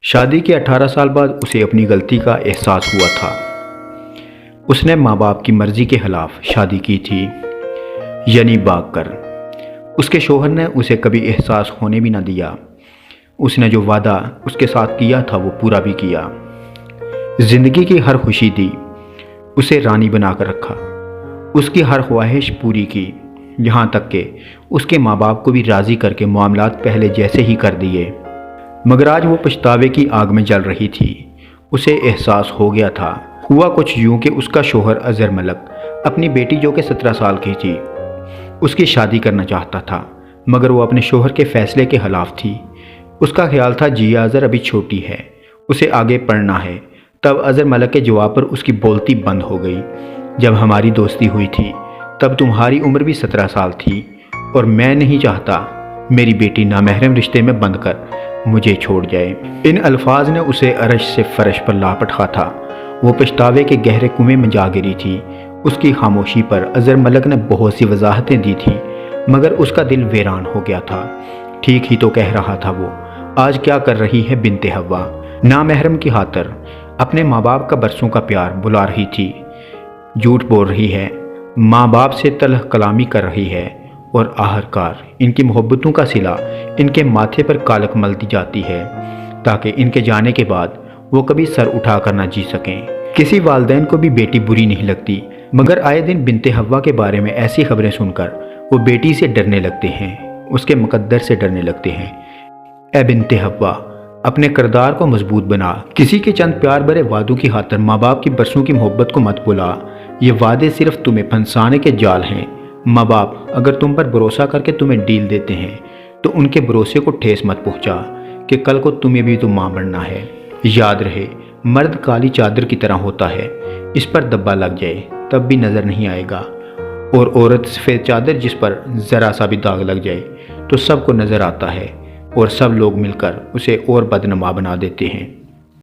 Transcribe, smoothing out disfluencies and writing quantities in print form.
شادی کے 18 سال بعد اسے اپنی غلطی کا احساس ہوا تھا۔ اس نے ماں باپ کی مرضی کے خلاف شادی کی تھی، یعنی بھاگ کر۔ اس کے شوہر نے اسے کبھی احساس ہونے بھی نہ دیا۔ اس نے جو وعدہ اس کے ساتھ کیا تھا وہ پورا بھی کیا۔ زندگی کی ہر خوشی دی، اسے رانی بنا کر رکھا، اس کی ہر خواہش پوری کی، یہاں تک کہ اس کے ماں باپ کو بھی راضی کر کے معاملات پہلے جیسے ہی کر دیے۔ مگر آج وہ پچھتاوے کی آگ میں جل رہی تھی۔ اسے احساس ہو گیا تھا۔ ہوا کچھ یوں کہ اس کا شوہر اظہر ملک اپنی بیٹی جو کہ 17 سال کی تھی، اس کی شادی کرنا چاہتا تھا، مگر وہ اپنے شوہر کے فیصلے کے خلاف تھی۔ اس کا خیال تھا جیا اظہر ابھی چھوٹی ہے، اسے آگے پڑھنا ہے۔ تب اظہر ملک کے جواب پر اس کی بولتی بند ہو گئی۔ جب ہماری دوستی ہوئی تھی تب تمہاری عمر بھی 17 سال تھی، اور میں نہیں چاہتا میری بیٹی نامحرم رشتے میں بند کر مجھے چھوڑ جائے۔ ان الفاظ نے اسے عرش سے فرش پر لا پٹکا تھا۔ وہ پچھتاوے کے گہرے کنویں میں جا گری تھی۔ اس کی خاموشی پر اظہر ملک نے بہت سی وضاحتیں دی تھی، مگر اس کا دل ویران ہو گیا تھا۔ ٹھیک ہی تو کہہ رہا تھا وہ۔ آج کیا کر رہی ہے بنت حوا؟ نامحرم کی خاطر اپنے ماں باپ کا برسوں کا پیار بلا رہی تھی، جھوٹ بول رہی ہے، ماں باپ سے تلخ کلامی کر رہی ہے، اور آخرکار ان کی محبتوں کا صلہ ان کے ماتھے پر کالک ملتی جاتی ہے، تاکہ ان کے جانے کے بعد وہ کبھی سر اٹھا کر نہ جی سکیں۔ کسی والدین کو بھی بیٹی بری نہیں لگتی، مگر آئے دن بنت حوا کے بارے میں ایسی خبریں سن کر وہ بیٹی سے ڈرنے لگتے ہیں، اس کے مقدر سے ڈرنے لگتے ہیں۔ اے بنت حوا، اپنے کردار کو مضبوط بنا۔ کسی کے چند پیار بھرے وعدوں کی خاطر ماں باپ کی برسوں کی محبت کو مت بھلا۔ یہ وعدے صرف تمہیں پھنسانے کے جال ہیں۔ ماں باپ اگر تم پر بھروسہ کر کے تمہیں ڈیل دیتے ہیں تو ان کے بھروسے کو ٹھیس مت پہنچا کہ کل کو تمہیں بھی تو ماں بننا ہے۔ یاد رہے، مرد کالی چادر کی طرح ہوتا ہے، اس پر دبا لگ جائے تب بھی نظر نہیں آئے گا، اور عورت سفید چادر جس پر ذرا سا بھی داغ لگ جائے تو سب کو نظر آتا ہے، اور سب لوگ مل کر اسے اور بدنما بنا دیتے ہیں۔